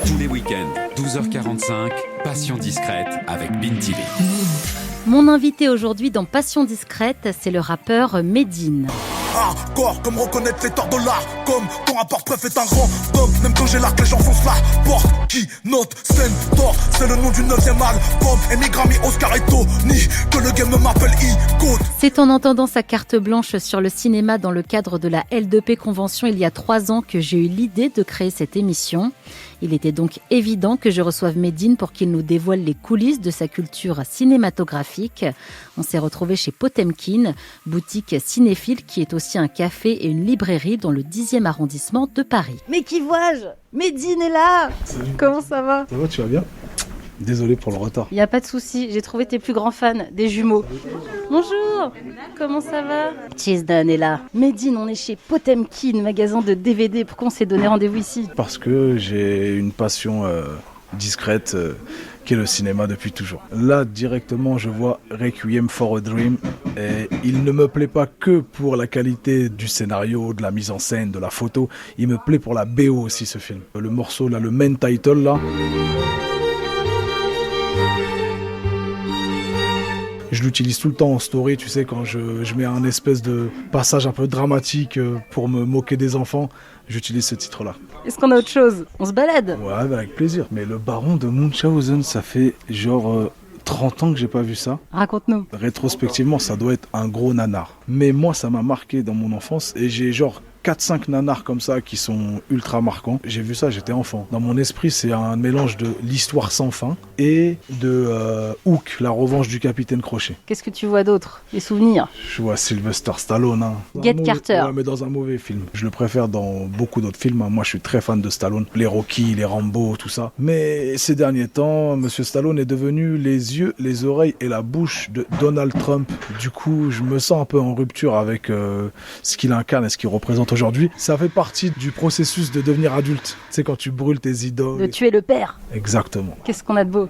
Tous les week-ends, 12h45, Passion discrète avec Binti B. Mon invité aujourd'hui dans Passion discrète, c'est le rappeur Medine. Hardcore, comme reconnaître les torts de l'art. Comme ton rapport préf est un grand dog. Même quand j'ai l'arc, les gens foncent la porte. Qui note, scène, d'or. C'est le nom du 9e album. Emigrami, Oscar et Tony. Que le game m'appelle Icône. C'est en entendant sa carte blanche sur le cinéma dans le cadre de la L2P Convention il y a 3 ans que j'ai eu l'idée de créer cette émission. Il était donc évident que je reçoive Medine pour qu'il nous dévoile les coulisses de sa culture cinématographique. On s'est retrouvés chez Potemkin, boutique cinéphile qui est aussi un café et une librairie dans le 10e arrondissement de Paris. Mais qui vois-je ? Medine est là ! Salut. Comment ça va ? Ça va, tu vas bien ? Désolé pour le retard. Il n'y a pas de souci, j'ai trouvé tes plus grands fans, des jumeaux. Bonjour, comment ça va ? Cheesdan est là. Medine, on est chez Potemkin, magasin de DVD. Pourquoi on s'est donné rendez-vous ici ? Parce que j'ai une passion discrète qui est le cinéma depuis toujours. Là, directement, je vois Requiem for a Dream et il ne me plaît pas que pour la qualité du scénario, de la mise en scène, de la photo. Il me plaît pour la BO aussi, ce film. Le morceau, là, le main title, là... Je l'utilise tout le temps en story, tu sais, quand je mets un espèce de passage un peu dramatique pour me moquer des enfants, j'utilise ce titre-là. Est-ce qu'on a autre chose ? On se balade ? Ouais, avec plaisir. Mais le Baron de Munchausen, ça fait genre 30 ans que j'ai pas vu ça. Raconte-nous. Rétrospectivement, ça doit être un gros nanar. Mais moi, ça m'a marqué dans mon enfance et j'ai genre 4-5 nanars comme ça qui sont ultra marquants. J'ai vu ça, j'étais enfant. Dans mon esprit, c'est un mélange de l'histoire sans fin et de Hook, la revanche du capitaine Crochet. Qu'est-ce que tu vois d'autre ? Les souvenirs ? Je vois Sylvester Stallone. Hein. Get Carter. Ouais, mais dans un mauvais film. Je le préfère dans beaucoup d'autres films. Hein. Moi, je suis très fan de Stallone. Les Rocky, les Rambo, tout ça. Mais ces derniers temps, Monsieur Stallone est devenu les yeux, les oreilles et la bouche de Donald Trump. Du coup, je me sens un peu en rupture avec ce qu'il incarne et ce qu'il représente aujourd'hui. Ça fait partie du processus de devenir adulte. Tu sais, quand tu brûles tes idoles. De tuer le père. Exactement. Qu'est-ce qu'on a de beau ?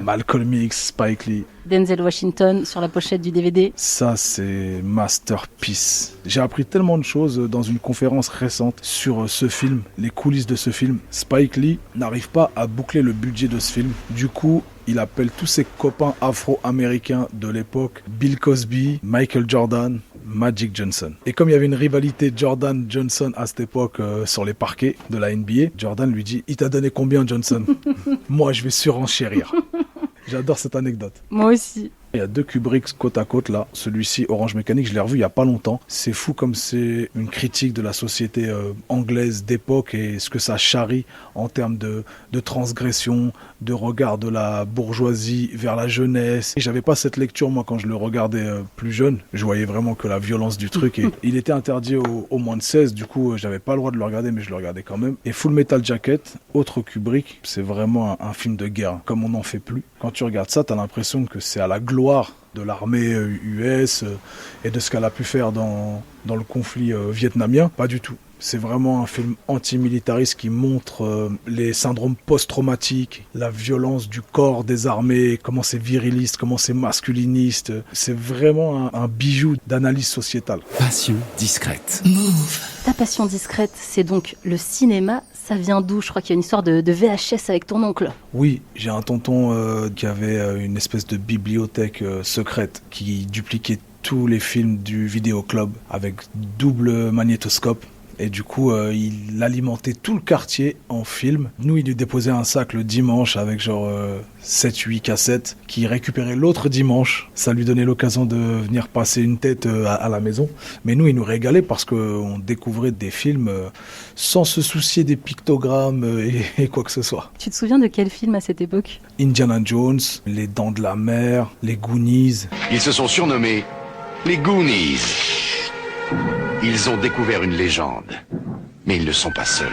Malcolm X, Spike Lee. Denzel Washington sur la pochette du DVD. Ça, c'est masterpiece. J'ai appris tellement de choses dans une conférence récente sur ce film, les coulisses de ce film. Spike Lee n'arrive pas à boucler le budget de ce film. Du coup, il appelle tous ses copains afro-américains de l'époque, Bill Cosby, Michael Jordan, Magic Johnson. Et comme il y avait une rivalité Jordan-Johnson à cette époque sur les parquets de la NBA, Jordan lui dit « Il t'a donné combien, Johnson ?» Moi, je vais surenchérir. J'adore cette anecdote. Moi aussi. Il y a 2 Kubrick côte à côte là. Celui-ci, Orange Mécanique, je l'ai revu il y a pas longtemps. C'est fou comme c'est une critique de la société anglaise d'époque et ce que ça charrie en termes de transgression, de regard de la bourgeoisie vers la jeunesse. Et j'avais pas cette lecture moi quand je le regardais plus jeune. Je voyais vraiment que la violence du truc. Et il était interdit au moins de 16. Du coup, j'avais pas le droit de le regarder, mais je le regardais quand même. Et Full Metal Jacket, autre Kubrick, c'est vraiment un film de guerre. Comme on n'en fait plus. Quand tu regardes ça, t'as l'impression que c'est à la gloire de l'armée US et de ce qu'elle a pu faire dans le conflit vietnamien. Pas du tout. C'est vraiment un film antimilitariste qui montre les syndromes post-traumatiques, la violence du corps des armées, comment c'est viriliste, comment c'est masculiniste. C'est vraiment un bijou d'analyse sociétale. Passion discrète. Move. Ta passion discrète, c'est donc le cinéma. Ça vient d'où ? Je crois qu'il y a une histoire de VHS avec ton oncle. Oui, j'ai un tonton qui avait une espèce de bibliothèque secrète qui dupliquait tous les films du vidéoclub avec double magnétoscope. Et du coup, il alimentait tout le quartier en film. Nous, il lui déposait un sac le dimanche avec genre 7-8 cassettes qu'il récupérait l'autre dimanche. Ça lui donnait l'occasion de venir passer une tête à la maison. Mais nous, il nous régalait parce qu'on découvrait des films sans se soucier des pictogrammes et quoi que ce soit. Tu te souviens de quel film à cette époque ? Indiana Jones, Les Dents de la Mer, Les Goonies. Ils se sont surnommés les Goonies. Ils ont découvert une légende, mais ils ne sont pas seuls.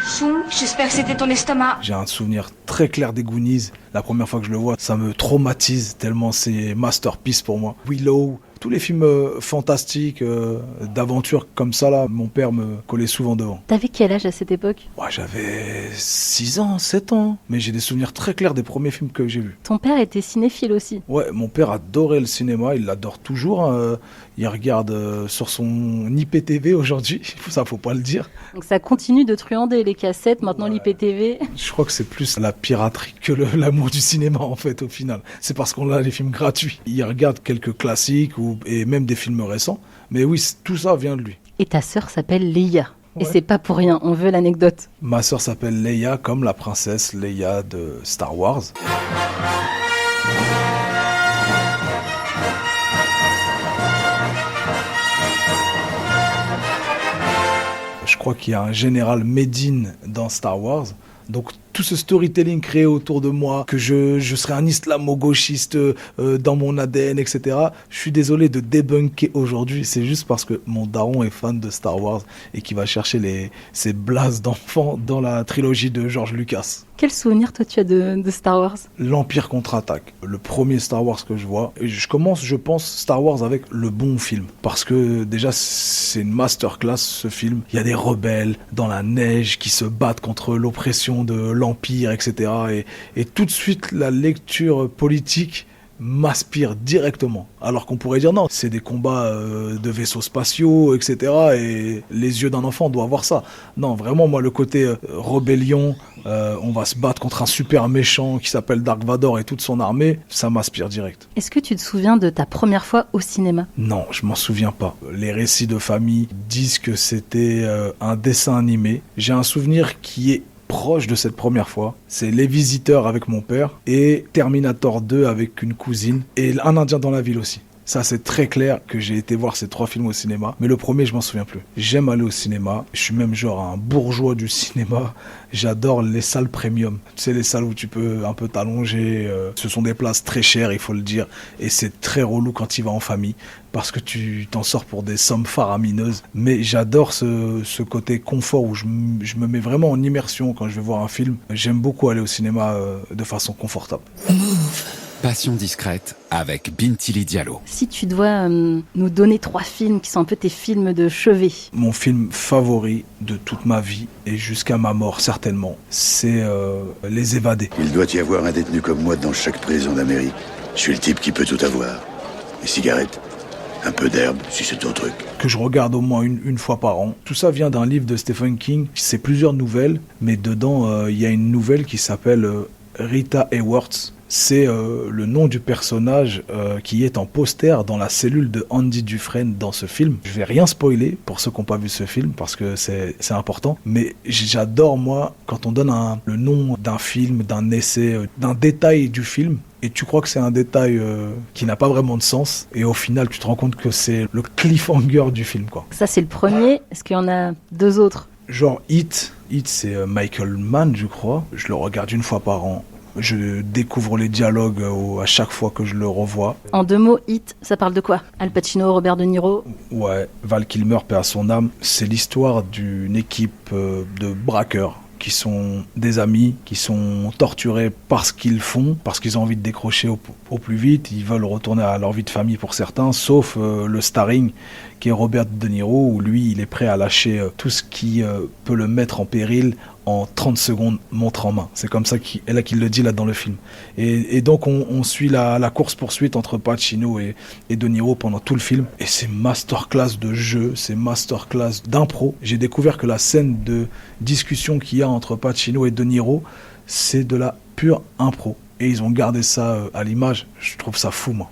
Chou, j'espère que c'était ton estomac. J'ai un souvenir très clair des Goonies. La première fois que je le vois, ça me traumatise tellement c'est masterpiece pour moi. Willow, Tous les films fantastiques, d'aventure comme ça, là, mon père me collait souvent devant. T'avais quel âge à cette époque? Ouais, j'avais 6 ans, 7 ans. Mais j'ai des souvenirs très clairs des premiers films que j'ai vus. Ton père était cinéphile aussi. Ouais, mon père adorait le cinéma, il l'adore toujours. Hein. Il regarde sur son IPTV aujourd'hui, ça faut pas le dire. Donc ça continue de truander les cassettes, maintenant l'IPTV. Je crois que c'est plus la piraterie que l'amour du cinéma en fait au final. C'est parce qu'on a les films gratuits. Il regarde quelques classiques et même des films récents. Mais oui, tout ça vient de lui. Et ta sœur s'appelle Leia. Ouais. Et c'est pas pour rien, on veut l'anecdote. Ma sœur s'appelle Leia comme la princesse Leia de Star Wars. Je crois qu'il y a un général Medine dans Star Wars. Donc tout ce storytelling créé autour de moi, que je serais un islamo-gauchiste dans mon ADN, etc. Je suis désolé de débunker aujourd'hui. C'est juste parce que mon daron est fan de Star Wars et qui va chercher ses blases d'enfants dans la trilogie de George Lucas. Quel souvenir toi tu as de Star Wars? L'Empire contre-attaque, le premier Star Wars que je vois. Et je commence, je pense, Star Wars avec le bon film. Parce que déjà, c'est une masterclass ce film. Il y a des rebelles dans la neige qui se battent contre l'oppression de l'Empire, etc. Et tout de suite, la lecture politique m'aspire directement. Alors qu'on pourrait dire non, c'est des combats de vaisseaux spatiaux, etc. Et les yeux d'un enfant doivent voir ça. Non, vraiment, moi, le côté rébellion, on va se battre contre un super méchant qui s'appelle Dark Vador et toute son armée, ça m'aspire direct. Est-ce que tu te souviens de ta première fois au cinéma? Non, je m'en souviens pas. Les récits de famille disent que c'était un dessin animé. J'ai un souvenir qui est proche de cette première fois. C'est Les Visiteurs avec mon père et Terminator 2 avec une cousine et Un Indien dans la ville aussi. Ça, c'est très clair que j'ai été voir ces 3 films au cinéma. Mais le premier, je m'en souviens plus. J'aime aller au cinéma. Je suis même genre un bourgeois du cinéma. J'adore les salles premium. Tu sais, les salles où tu peux un peu t'allonger. Ce sont des places très chères, il faut le dire. Et c'est très relou quand tu y vas en famille. Parce que tu t'en sors pour des sommes faramineuses. Mais j'adore ce côté confort où je me mets vraiment en immersion quand je vais voir un film. J'aime beaucoup aller au cinéma de façon confortable. Passion discrète avec Bintili Diallo. Si tu dois nous donner 3 films qui sont un peu tes films de chevet. Mon film favori de toute ma vie, et jusqu'à ma mort certainement, c'est Les Évadés. Il doit y avoir un détenu comme moi dans chaque prison d'Amérique. Je suis le type qui peut tout avoir. Des cigarettes, un peu d'herbe, si c'est ton truc. Que je regarde au moins une fois par an. Tout ça vient d'un livre de Stephen King. C'est plusieurs nouvelles, mais dedans, il y a une nouvelle qui s'appelle Rita Hayworth. C'est le nom du personnage qui est en poster dans la cellule de Andy Dufresne dans ce film. Je vais rien spoiler pour ceux qui n'ont pas vu ce film parce que c'est important. Mais j'adore, moi, quand on donne le nom d'un film, d'un essai, d'un détail du film, et tu crois que c'est un détail qui n'a pas vraiment de sens, et au final tu te rends compte que c'est le cliffhanger du film, quoi. Ça c'est le premier, est-ce qu'il y en a 2 autres? Genre Hit, c'est Michael Mann, je crois. Je le regarde une fois par an. Je découvre les dialogues à chaque fois que je le revois. En 2 mots, Hit, ça parle de quoi? Al Pacino, Robert De Niro? Ouais, Val Kilmer, paix à son âme. C'est l'histoire d'une équipe de braqueurs qui sont des amis, qui sont torturés par ce qu'ils font, parce qu'ils ont envie de décrocher au plus vite. Ils veulent retourner à leur vie de famille pour certains, sauf le starring qui est Robert De Niro, où lui, il est prêt à lâcher tout ce qui peut le mettre en péril en 30 secondes, montre en main. C'est comme ça qu'il le dit là dans le film. Et donc on suit la course-poursuite entre Pacino et De Niro pendant tout le film. Et c'est masterclass de jeu, c'est masterclass d'impro. J'ai découvert que la scène de discussion qu'il y a entre Pacino et De Niro, c'est de la pure impro. Et ils ont gardé ça à l'image. Je trouve ça fou, moi.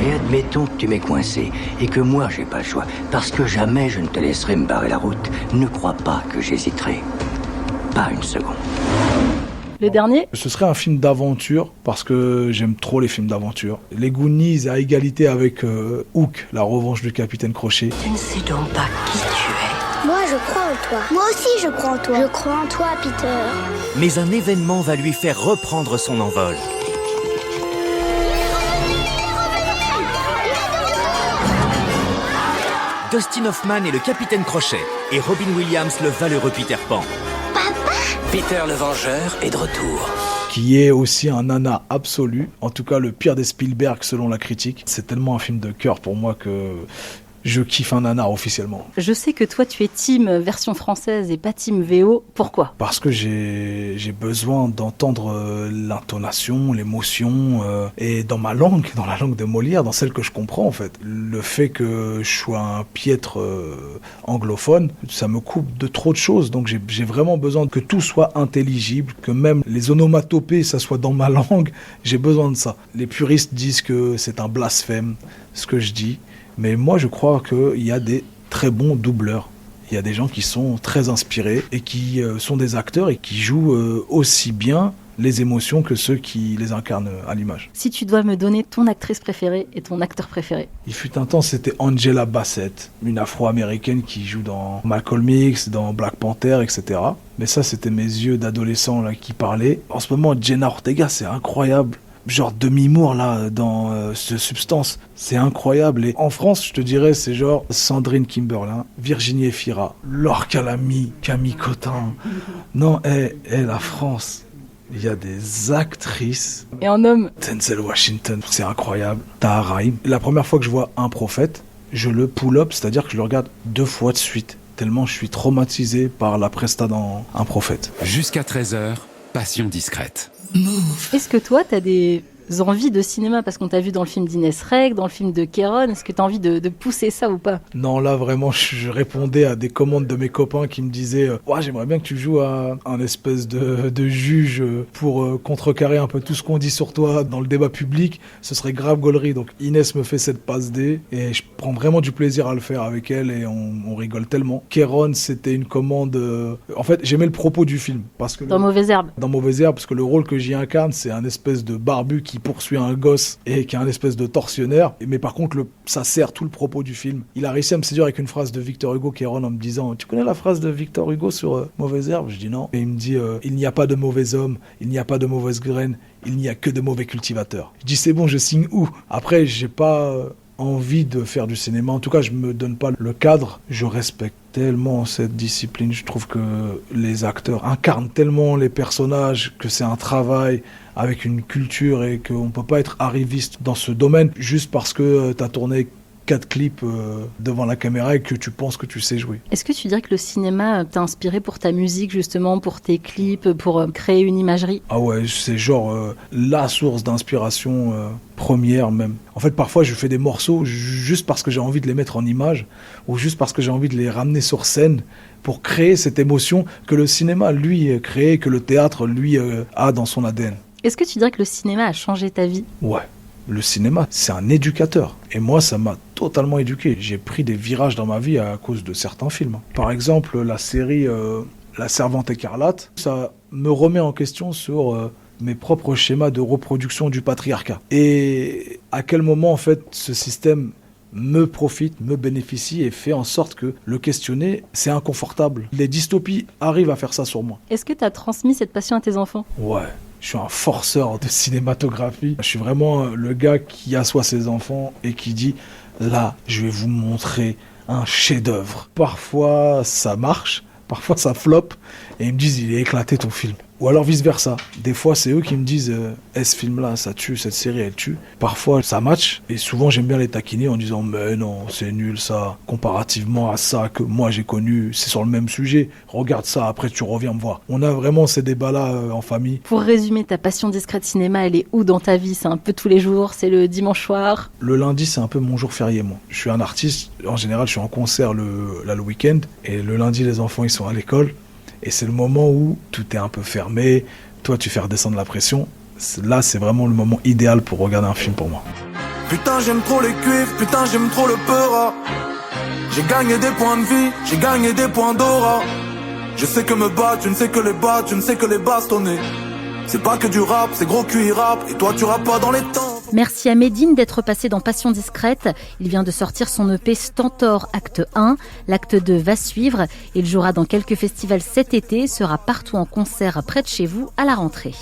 Et admettons que tu m'aies coincé et que moi j'ai pas le choix, parce que jamais je ne te laisserai me barrer la route. Ne crois pas que j'hésiterai. Pas une seconde. Le dernier? Ce serait un film d'aventure, parce que j'aime trop les films d'aventure. Les Goonies à égalité avec Hook, la revanche du capitaine Crochet. Tu ne sais donc pas qui tu es. Moi, je crois en toi. Moi aussi, je crois en toi. Je crois en toi, Peter. Mais un événement va lui faire reprendre son envol. Dustin Hoffman est le capitaine Crochet et Robin Williams le valeureux Peter Pan. Peter le Vengeur est de retour. qui est aussi un nanar absolu, en tout cas le pire des Spielberg selon la critique. C'est tellement un film de cœur pour moi que je kiffe un nanar officiellement. Je sais que toi tu es team version française et pas team VO, pourquoi ? Parce que j'ai besoin d'entendre l'intonation, l'émotion, et dans ma langue, dans la langue de Molière, dans celle que je comprends en fait. Le fait que je sois un piètre anglophone, ça me coupe de trop de choses, donc j'ai vraiment besoin que tout soit intelligible, que même les onomatopées, ça soit dans ma langue, j'ai besoin de ça. Les puristes disent que c'est un blasphème, ce que je dis. Mais moi, je crois qu'il y a des très bons doubleurs. Il y a des gens qui sont très inspirés et qui sont des acteurs et qui jouent aussi bien les émotions que ceux qui les incarnent à l'image. Si tu dois me donner ton actrice préférée et ton acteur préféré. Il fut un temps, c'était Angela Bassett, une afro-américaine qui joue dans Malcolm X, dans Black Panther, etc. Mais ça, c'était mes yeux d'adolescent là, qui parlaient. En ce moment, Jenna Ortega, c'est incroyable. Genre Demi Moore là dans ce Substance, c'est incroyable. Et en France, je te dirais, c'est genre Sandrine Kimberlin, Virginie Efira, Laure Calamy, Camille Cotin. Non, la France, il y a des actrices. Et en homme, Denzel Washington, c'est incroyable. Tahar Rahim. La première fois que je vois Un Prophète, je le pull up, c'est-à-dire que je le regarde 2 fois de suite, tellement je suis traumatisé par la presta dans Un Prophète. Jusqu'à 13h, Passion discrète. Est-ce que toi, tu as des envies de cinéma, parce qu'on t'a vu dans le film d'Inès Reg, dans le film de Kéron, est-ce que tu as envie de pousser ça ou pas ? Non, là vraiment, je répondais à des commandes de mes copains qui me disaient ouais, j'aimerais bien que tu joues à un espèce de juge pour contrecarrer un peu tout ce qu'on dit sur toi dans le débat public. Ce serait grave gaulerie. Donc Inès me fait cette passe D et je prends vraiment du plaisir à le faire avec elle et on rigole tellement. Kéron, c'était une commande... En fait, j'aimais le propos du film. Parce que dans Mauvaises Herbes. Dans Mauvaises Herbes, parce que le rôle que j'y incarne, c'est un espèce de barbu qui poursuit un gosse et qui est un espèce de tortionnaire. Mais par contre, ça sert tout le propos du film. Il a réussi à me séduire avec une phrase de Victor Hugo, Kéron, en me disant « Tu connais la phrase de Victor Hugo sur Mauvaises Herbes ?» Je dis non. Et il me dit « Il n'y a pas de mauvais hommes, il n'y a pas de mauvaises graines, il n'y a que de mauvais cultivateurs. » Je dis « C'est bon, je signe où ?» Après, j'ai pas envie de faire du cinéma. En tout cas, je me donne pas le cadre. Je respecte tellement cette discipline. Je trouve que les acteurs incarnent tellement les personnages que c'est un travail avec une culture et qu'on peut pas être arriviste dans ce domaine juste parce que tu as tourné 4 clips devant la caméra et que tu penses que tu sais jouer. Est-ce que tu dirais que le cinéma t'a inspiré pour ta musique, justement, pour tes clips, pour créer une imagerie ? Ah ouais, c'est genre la source d'inspiration première même. En fait, parfois, je fais des morceaux juste parce que j'ai envie de les mettre en image ou juste parce que j'ai envie de les ramener sur scène pour créer cette émotion que le cinéma, lui, crée, que le théâtre, lui, a dans son ADN. Est-ce que tu dirais que le cinéma a changé ta vie ? Ouais. Le cinéma, c'est un éducateur. Et moi, ça m'a totalement éduqué. J'ai pris des virages dans ma vie à cause de certains films. Par exemple, la série La Servante écarlate, ça me remet en question sur mes propres schémas de reproduction du patriarcat. Et à quel moment, en fait, ce système me profite, me bénéficie et fait en sorte que le questionner, c'est inconfortable. Les dystopies arrivent à faire ça sur moi. Est-ce que tu as transmis cette passion à tes enfants ? Ouais. Je suis un forceur de cinématographie. Je suis vraiment le gars qui assoit ses enfants et qui dit « Là, je vais vous montrer un chef-d'œuvre. » Parfois, ça marche, parfois ça flop, et ils me disent « Il est éclaté ton film. » Ou alors vice-versa. Des fois, c'est eux qui me disent « Ce film-là, ça tue, cette série, elle tue. » Parfois, ça match. Et souvent, j'aime bien les taquiner en disant « Mais non, c'est nul ça. Comparativement à ça que moi, j'ai connu, c'est sur le même sujet. Regarde ça, après, tu reviens me voir. » On a vraiment ces débats-là en famille. Pour résumer, ta passion discrète cinéma, elle est où dans ta vie ? C'est un peu tous les jours ? C'est le dimanche soir ? Le lundi, c'est un peu mon jour férié, moi. Je suis un artiste. En général, je suis en concert le week-end. Et le lundi, les enfants, ils sont à l'école. Et c'est le moment où tout est un peu fermé, toi tu fais redescendre la pression. Là, c'est vraiment le moment idéal pour regarder un film pour moi. Putain, j'aime trop les cuivres, putain, j'aime trop le peura. J'ai gagné des points de vie, j'ai gagné des points d'aura. Je sais que me battre, je ne sais que les battre, je ne sais que les bastonner. C'est pas que du rap, c'est gros QI rap, et toi tu rappes pas dans les temps. Merci à Medine d'être passé dans Passion discrète. Il vient de sortir son EP Stentor Acte 1. L'acte 2 va suivre. Il jouera dans quelques festivals cet été, sera partout en concert près de chez vous à la rentrée.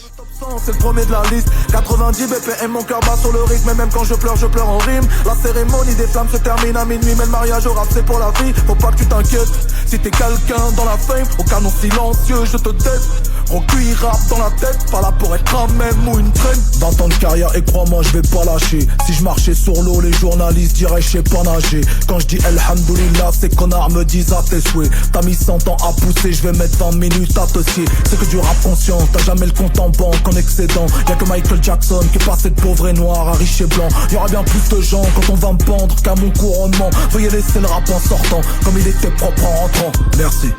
C'est le premier de la liste. 90 BPM, mon cœur bat sur le rythme. Et même quand je pleure en rime. La cérémonie des flammes se termine à minuit. Mais le mariage au rap c'est pour la vie. Faut pas que tu t'inquiètes. Si t'es quelqu'un dans la fame, au canon silencieux je te teste. Recueilli rap dans la tête, pas là pour être un même ou une traîne. 20 ans de carrière et crois-moi je vais pas lâcher. Si je marchais sur l'eau les journalistes diraient je sais pas nager. Quand je dis Elhamdoulilah ces connards me disent à tes souhaits. T'as mis 100 ans à pousser, je vais mettre 20 minutes à te scier. C'est que du rap conscient, t'as jamais le compte en banque en excédent. Y'a que Michael Jackson qui est passé de pauvre et noir à riche et blanc. Y'aura bien plus de gens quand on va me pendre qu'à mon couronnement. Veuillez laisser le rap en sortant comme il était propre en rentrant. Merci.